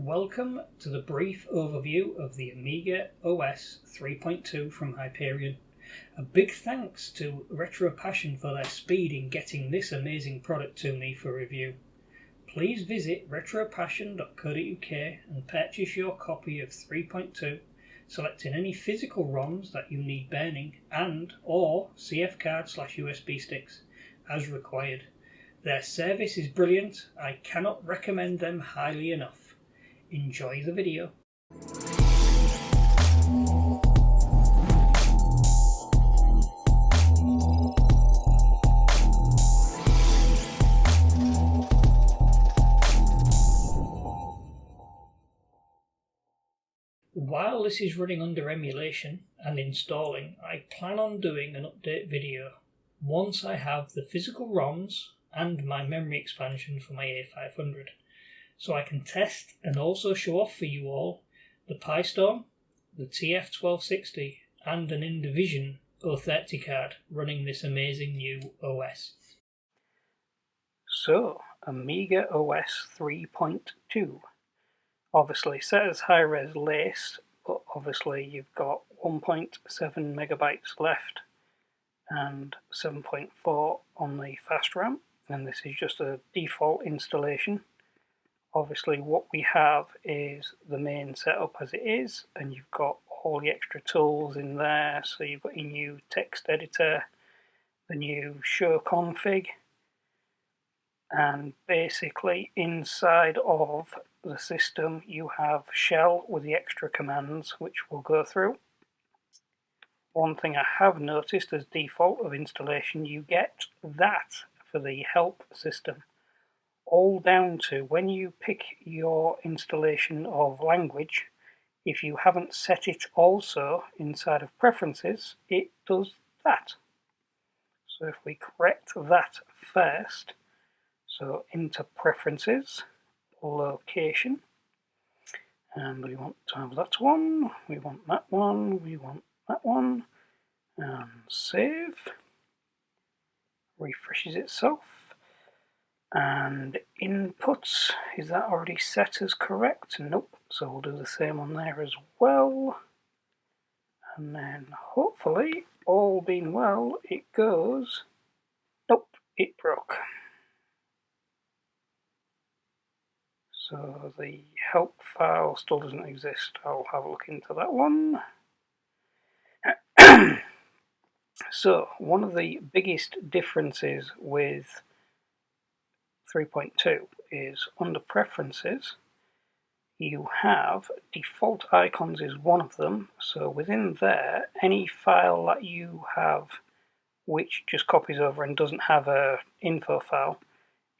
Welcome to the brief overview of the Amiga OS 3.2 from Hyperion. A big thanks to Retro Passion for their speed in getting this amazing product to me for review. Please visit retropassion.co.uk and purchase your copy of 3.2, selecting any physical ROMs that you need burning and or CF card/USB sticks as required. Their service is brilliant. I cannot recommend them highly enough. Enjoy the video. While this is running under emulation and installing, I plan on doing an update video once I have the physical ROMs and my memory expansion for my A500, so I can test and also show off for you all the PiStorm, the TF1260 and an Invision 030 card running this amazing new OS. So, Amiga OS 3.2. Obviously set as high-res lace, but obviously you've got 1.7 megabytes left and 7.4 on the fast RAM, and this is just a default installation. Obviously what we have is the main setup as it is, and you've got all the extra tools in there. So you've got your new text editor, the new show config, and basically inside of the system you have shell with the extra commands which we'll go through. One thing I have noticed as default of installation, you get that for the help system, all down to when you pick your installation of language, if you haven't set it also inside of preferences, it does that. So if we correct that first, so into preferences, location, and we want to have that one, we want that one, we want that one, and save, refreshes itself. And inputs, is that already set as correct? Nope, so we'll do the same on there as well. And then hopefully, all being well, it goes. Nope, it broke. So the help file still doesn't exist. I'll have a look into that one. So one of the biggest differences with 3.2 is under preferences you have default icons is one of them. So within there, any file that you have which just copies over and doesn't have a info file,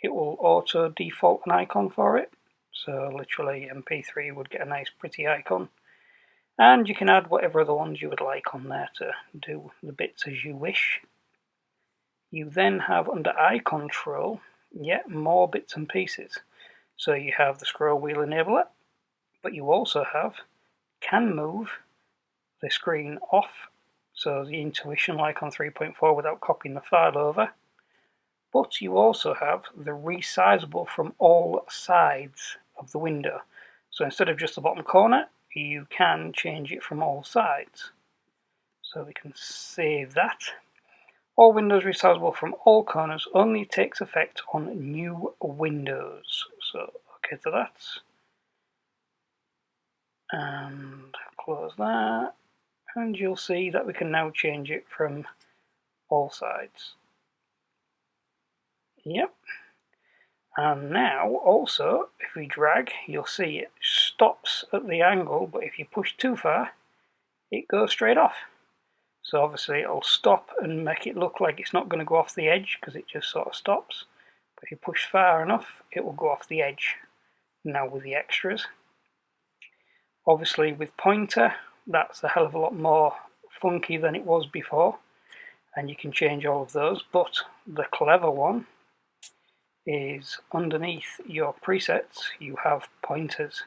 it will auto default an icon for it. So literally MP3 would get a nice pretty icon, and you can add whatever other ones you would like on there to do the bits as you wish. You then have under eye control yet more bits and pieces. So you have the scroll wheel enabler, but you also have can move the screen off, so the intuition like on 3.4 without copying the file over. But you also have the resizable from all sides of the window. So instead of just the bottom corner, you can change it from all sides. So we can save that. All windows resizable from all corners, only takes effect on new windows. So okay to that. And close that. And you'll see that we can now change it from all sides. Yep. And now also, if we drag, you'll see it stops at the angle, but if you push too far, it goes straight off. So obviously it'll stop and make it look like it's not going to go off the edge because it just sort of stops. But if you push far enough, it will go off the edge. Now with the extras. Obviously with pointer, that's a hell of a lot more funky than it was before. And you can change all of those, but the clever one is underneath your presets you have pointers.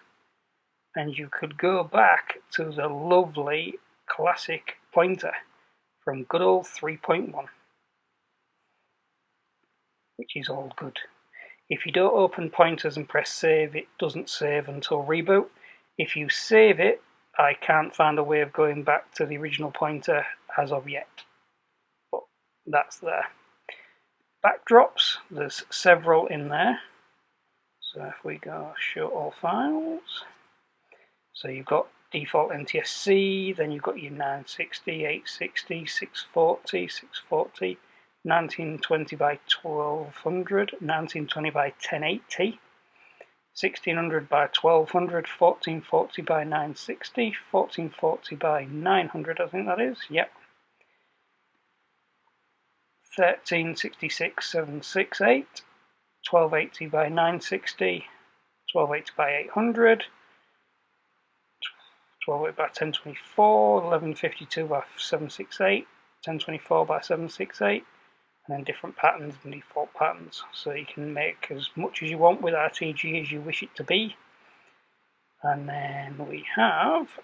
And you could go back to the lovely classic pointer from good old 3.1, which is all good. If you don't open pointers and press save, it doesn't save until reboot. If you save it, I can't find a way of going back to the original pointer as of yet. But that's there. Backdrops, there's several in there. So if we go show all files, so you've got default NTSC, then you've got your 960, 860, 640, 640, 1920 by 1200, 1920 by 1080, 1600 by 1200, 1440 by 960, 1440 by 900, I think that is, yep. 1366 768, 1280 by 960, 1280 by 800, 1280 by 1024, 1152 by 768, 1024 by 768, and then different patterns and default patterns. So you can make as much as you want with RTG as you wish it to be. And then we have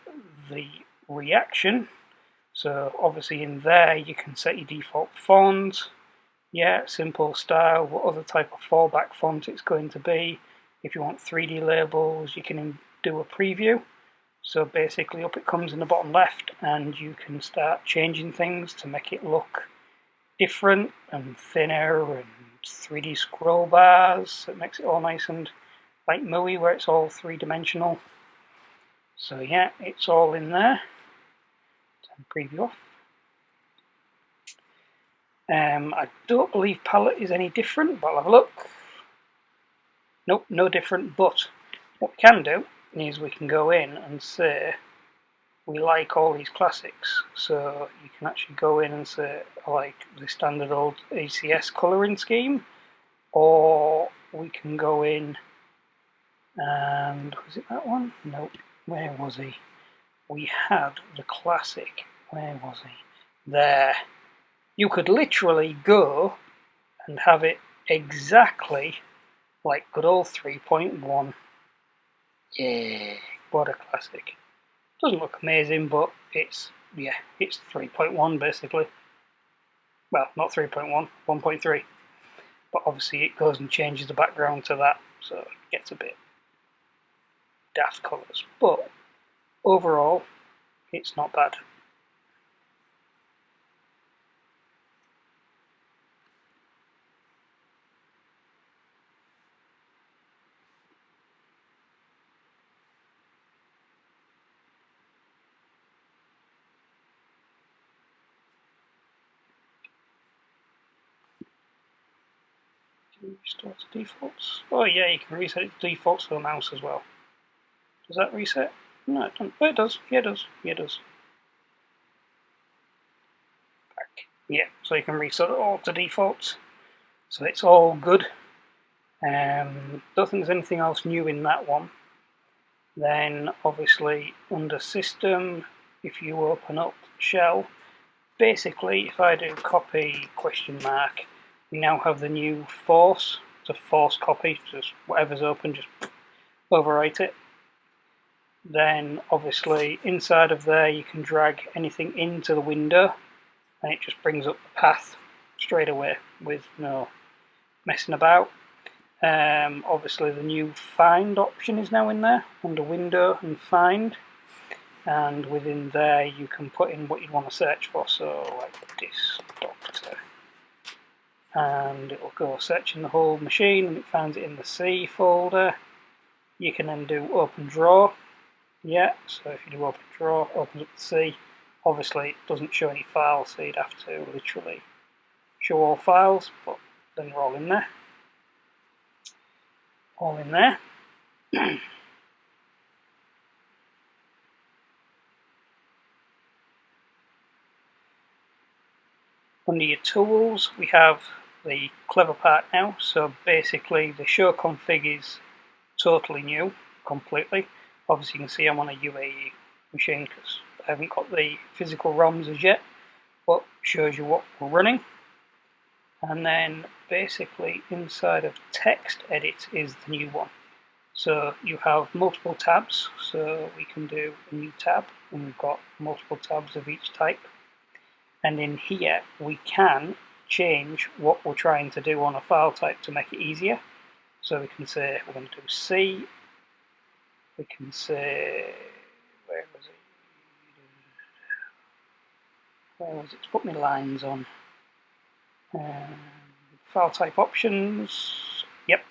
the reaction. So obviously in there you can set your default font, simple style, what other type of fallback font it's going to be. If you want 3D labels, you can do a preview. So basically up it comes in the bottom left, and you can start changing things to make it look different and thinner, and 3D scroll bars, so it makes it all nice and like MUI where it's all three-dimensional. So yeah, it's all in there. Preview off. I don't believe palette is any different, but I'll have a look. Nope, no different, but what we can do is we can go in and say we like all these classics. So you can actually go in and say I like the standard old ACS colouring scheme, or we can go in and, was it that one? Nope, where was he? We had the classic. Where was he? There. You could literally go and have it exactly like good old 3.1. Yeah, what a classic. Doesn't look amazing, but it's 3.1 basically. Well, not 3.1, 1.3. But obviously it goes and changes the background to that, so it gets a bit daft colours. But overall, it's not bad. Restore to defaults. Oh yeah, you can reset it to defaults for the mouse as well. Does that reset? No, it doesn't. Oh, it does. Yeah, it does. Yeah, it does. Back. Yeah, so you can reset it all to defaults. So it's all good. Don't think there's anything else new in that one. Then obviously under system, if you open up shell, basically if I do copy ? We now have the new force. It's a force copy, just whatever's open, just overwrite it. Then obviously inside of there you can drag anything into the window, and it just brings up the path straight away with no messing about. Obviously the new find option is now in there under window and find, and within there you can put in what you want to search for, so like this doctor, and it will go searching the whole machine and it finds it in the C folder. You can then do open draw, so if you do open draw, opens up the C. Obviously it doesn't show any files, so you'd have to literally show all files, but then they're all in there. All in there. Under your tools, we have the clever part now. So basically, the show config is totally new, completely. Obviously, you can see I'm on a UAE machine because I haven't got the physical ROMs as yet, but shows you what we're running. And then basically inside of text edit is the new one. So you have multiple tabs, so we can do a new tab, and we've got multiple tabs of each type. And in here we can change what we're trying to do on a file type to make it easier. So we can say we're going to do C. We can say, where was it? Where was it? To put my lines on. File type options. Yep.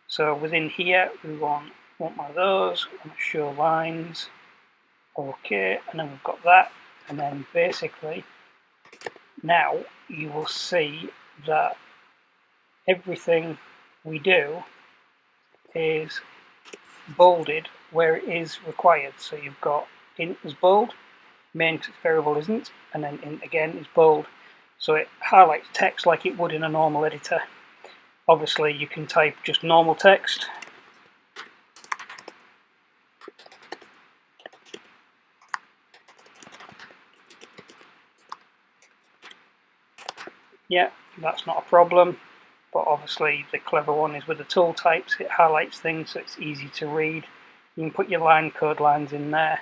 So within here we want one of those. We want to show lines. Okay, and then we've got that. And then basically now you will see that everything we do is bolded where it is required. So you've got int as bold, main variable isn't, and then int again is bold. So it highlights text like it would in a normal editor. Obviously you can type just normal text. Yeah, that's not a problem. But obviously the clever one is with the tool types, it highlights things so it's easy to read. You can put your line code lines in there.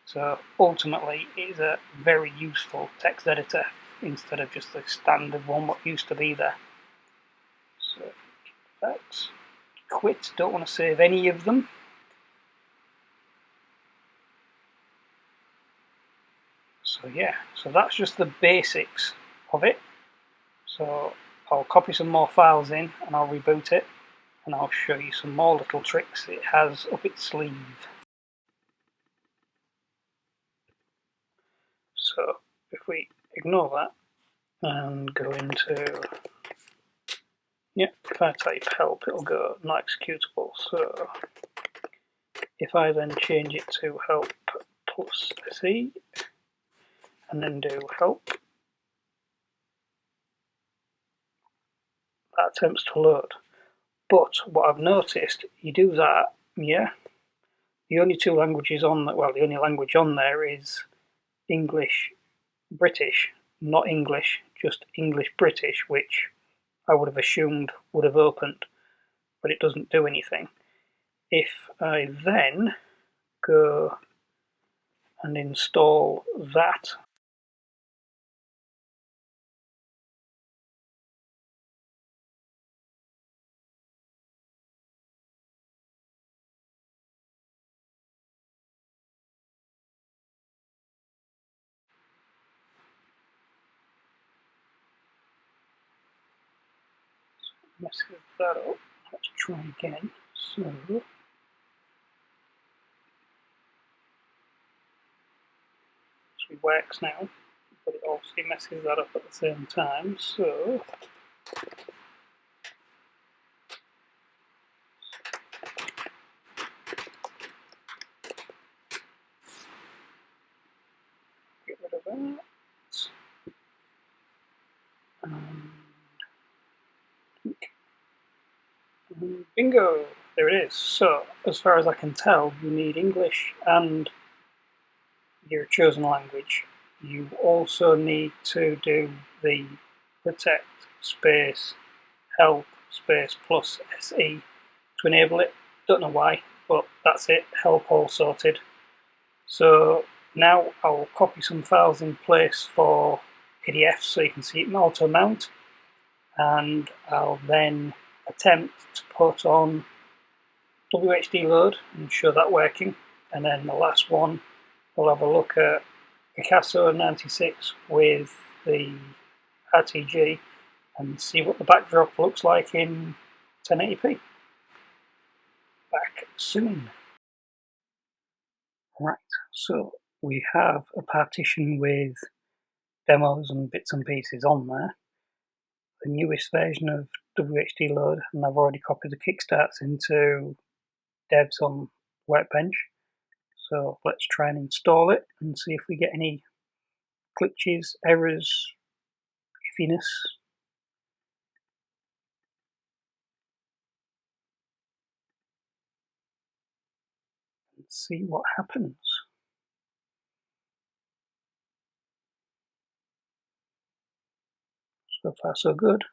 So ultimately it is a very useful text editor instead of just the standard one what used to be there. So that's quit, don't want to save any of them. So yeah, so that's just the basics of it. So I'll copy some more files in and I'll reboot it and I'll show you some more little tricks it has up its sleeve. So if we ignore that and go into, yeah, if I type help it'll go not executable. So if I then change it to help plus SE and then do help, that attempts to load. But what I've noticed, you do that, yeah, the only two languages on that, well, the only language on there is English British, not English, just English British, which I would have assumed would have opened, but it doesn't do anything. If I then go and install that, messes that up. Let's try again. So it works now, but it obviously messes that up at the same time. So get rid of that. And bingo! There it is. So, as far as I can tell, you need English and your chosen language. You also need to do the protect space help space plus SE to enable it. Don't know why, but that's it. Help all sorted. So now I'll copy some files in place for PDFs so you can see it in auto mount, and I'll then attempt to put on WHDLoad and show that working, and then the last one we'll have a look at Picasso 96 with the RTG and see what the backdrop looks like in 1080p. Back soon. Right, so we have a partition with demos and bits and pieces on there. The newest version of WHDLoad, and I've already copied the kickstarts into devs on Workbench. So let's try and install it and see if we get any glitches, errors, iffiness. And see what happens. So far so good.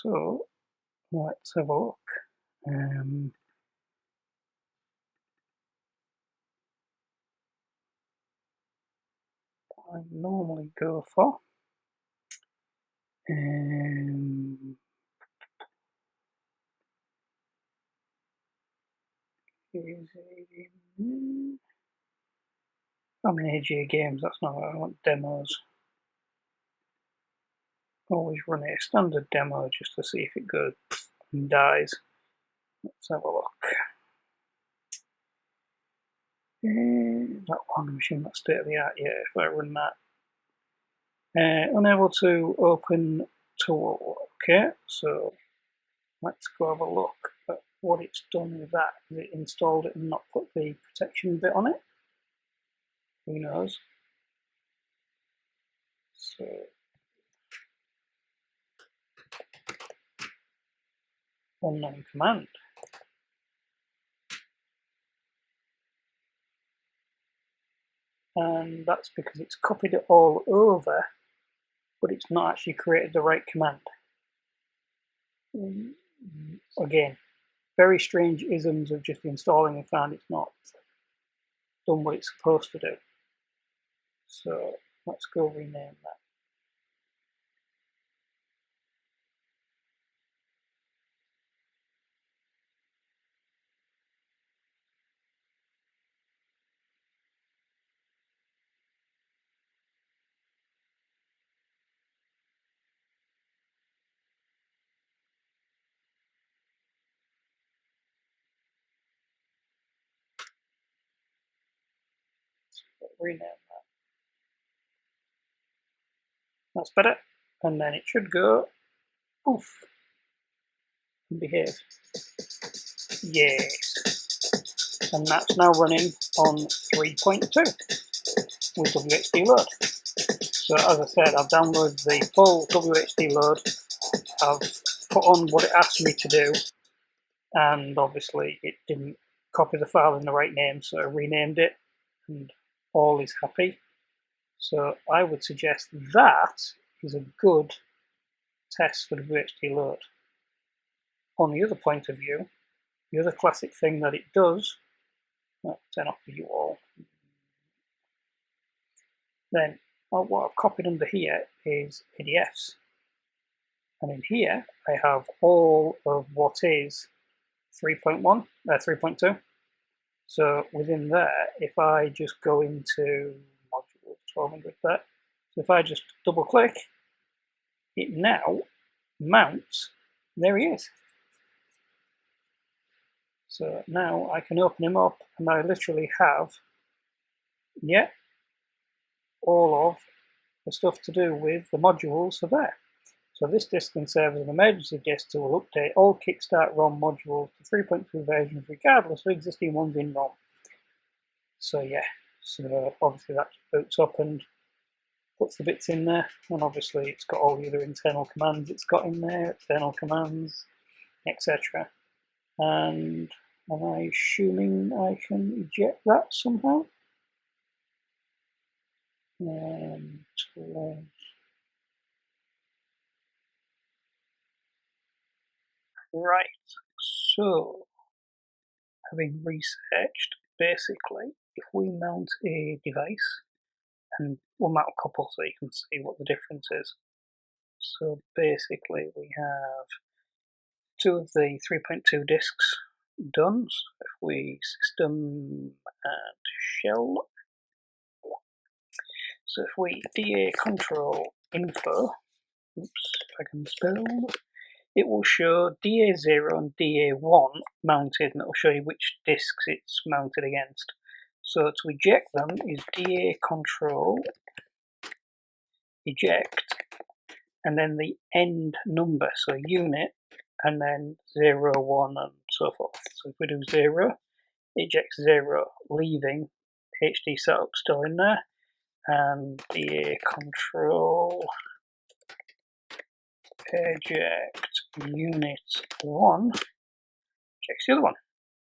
So let's have a look. I normally go for I'm in AJ Games, that's not what I want. Demos. Always run a standard demo just to see if it goes and dies. Let's have a look. That one machine, that's state of the art, yeah, if I run that. Unable to open tool. Okay, so let's go have a look at what it's done with that. Has it installed it and not put the protection bit on it? Who knows? So unknown command. And that's because it's copied it all over, but it's not actually created the right command. Again, very strange isms of just installing and found it's not done what it's supposed to do. So let's go rename that. Rename that. That's better. And then it should go poof and behave. Yes. And that's now running on 3.2 with WHDLoad. So as I said, I've downloaded the full WHDLoad. I've put on what it asked me to do, and obviously it didn't copy the file in the right name, so I renamed it, and all is happy. So I would suggest that is a good test for WHDLoad. On the other point of view, the other classic thing that it does, I'll turn off the URL. Then what I've copied under here is PDFs. And in here, I have all of what is 3.2. So within there, if I just go into module 1200 there, so if I just double click, it now mounts, there he is. So now I can open him up and I literally have, yeah, all of the stuff to do with the modules are there. So this disk can serve as an emergency disk that will update all Kickstart ROM modules to 3.2 versions regardless of existing ones in ROM. So yeah, so obviously that boots up and puts the bits in there, and obviously it's got all the other internal commands it's got in there, external commands, etc. And am I assuming I can eject that somehow? Right, so having researched, basically, if we mount a device, and we'll mount a couple so you can see what the difference is. So basically we have two of the 3.2 disks done. So if we system and shell, so if we DA control info, oops, if I can spell, it will show DA0 and DA1 mounted, and it will show you which disks it's mounted against. So to eject them is DA control eject, and then the end number, so unit, and then 0, 1, and so forth. So if we do 0, eject 0, leaving HD setup still in there, and DA control eject unit 1 ejects the other one,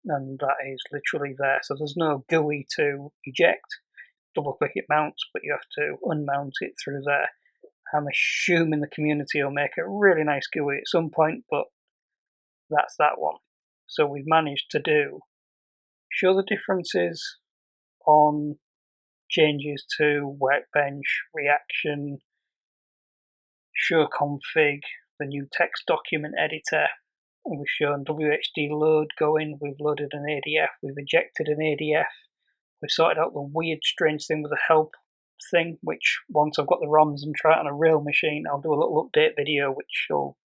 and that is literally there. So there's no GUI to eject. Double click it mounts, but you have to unmount it through there. I'm assuming the community will make a really nice GUI at some point, but that's that one. So we've managed to show the differences on changes to Workbench, reaction, show config, the new text document editor. And we've shown WHDLoad going, we've loaded an ADF, we've ejected an ADF, we've sorted out the weird strange thing with the help thing, which once I've got the ROMs and try it on a real machine, I'll do a little update video which will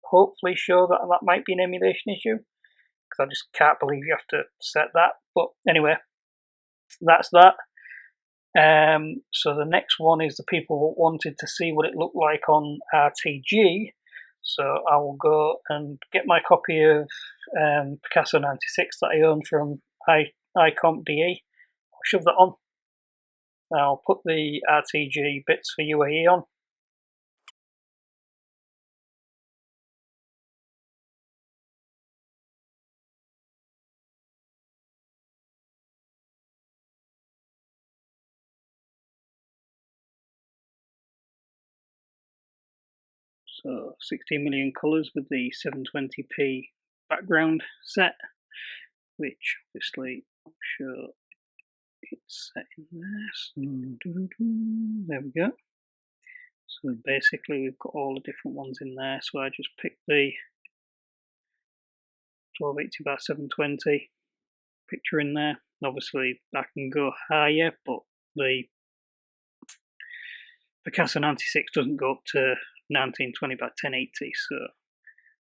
hopefully show that that might be an emulation issue, because I just can't believe you have to set that. But anyway, that's that. So the next one is the people who wanted to see what it looked like on RTG. So I will go and get my copy of Picasso 96 that I own from iComp.de. I'll shove that on. I'll put the RTG bits for UAE on. So 16 million colours with the 720p background set, which obviously I'm sure it's set in there. So, there we go. So basically we've got all the different ones in there. So I just picked the 1280 by 720 picture in there. Obviously I can go higher, but the Picasso 96 doesn't go up to 1920 by 1080, so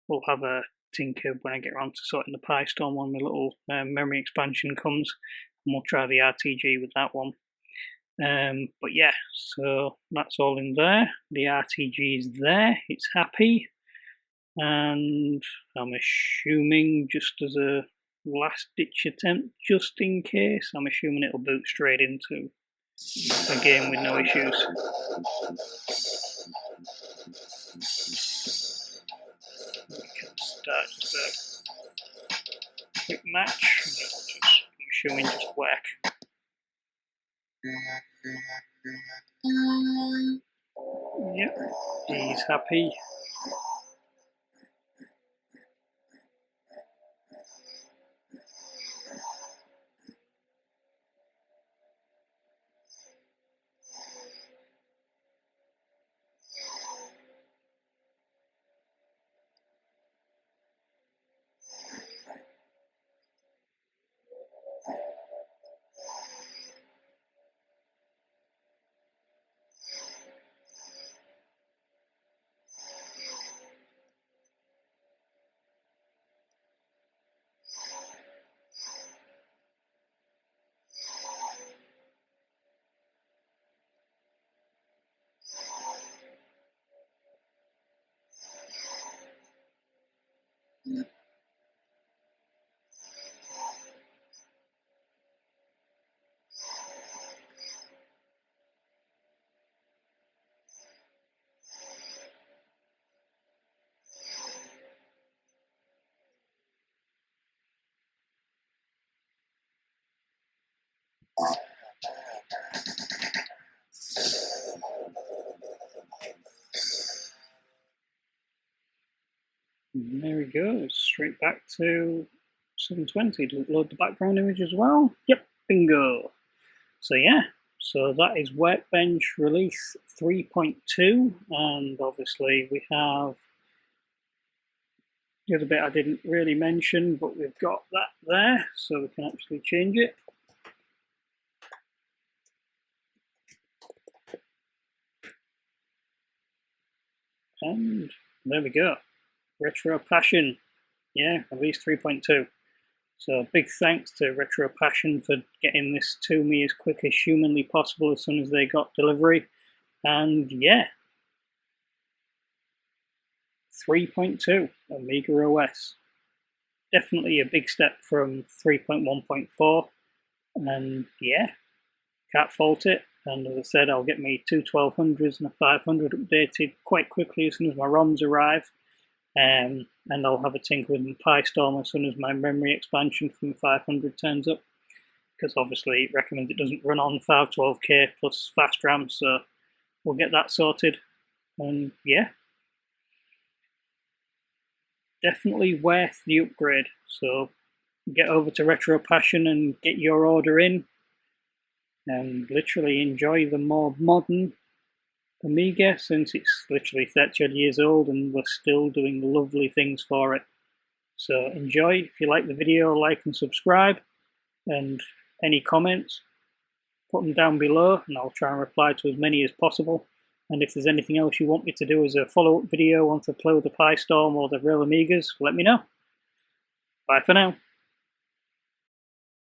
we'll have a tinker when I get around to sorting the PyStorm when my little memory expansion comes, and we'll try the RTG with that one. But yeah, so that's all in there. The RTG is there, it's happy, and I'm assuming, just as a last ditch attempt, just in case, I'm assuming it'll boot straight into a game with no issues. We can start just a quick match, and it'll just, I'm assuming, just work. Yep, he's happy. And there we go, straight back to 720. Does it load the background image as well? Yep, bingo. So yeah, so that is Workbench release 3.2, and obviously we have the other bit I didn't really mention, but we've got that there, so we can actually change it. And there we go. Retro Passion, yeah, release 3.2. So big thanks to Retro Passion for getting this to me as quick as humanly possible as soon as they got delivery. And yeah, 3.2 Amiga OS. Definitely a big step from 3.1.4. And yeah, can't fault it. And as I said, I'll get me two 1200s and a 500 updated quite quickly as soon as my ROMs arrive. And I'll have a tinker with my PyStorm as soon as my memory expansion from 500 turns up, because obviously it recommends it doesn't run on 512K plus fast RAM, so we'll get that sorted. And yeah, definitely worth the upgrade. So get over to Retro Passion and get your order in, and literally enjoy the more modern Amiga, since it's literally 30 odd years old and we're still doing lovely things for it. So enjoy. If you like the video, like and subscribe, and any comments, put them down below and I'll try and reply to as many as possible. And if there's anything else you want me to do as a follow-up video on to play with the Pi Storm or the real Amigas, let me know. Bye for now.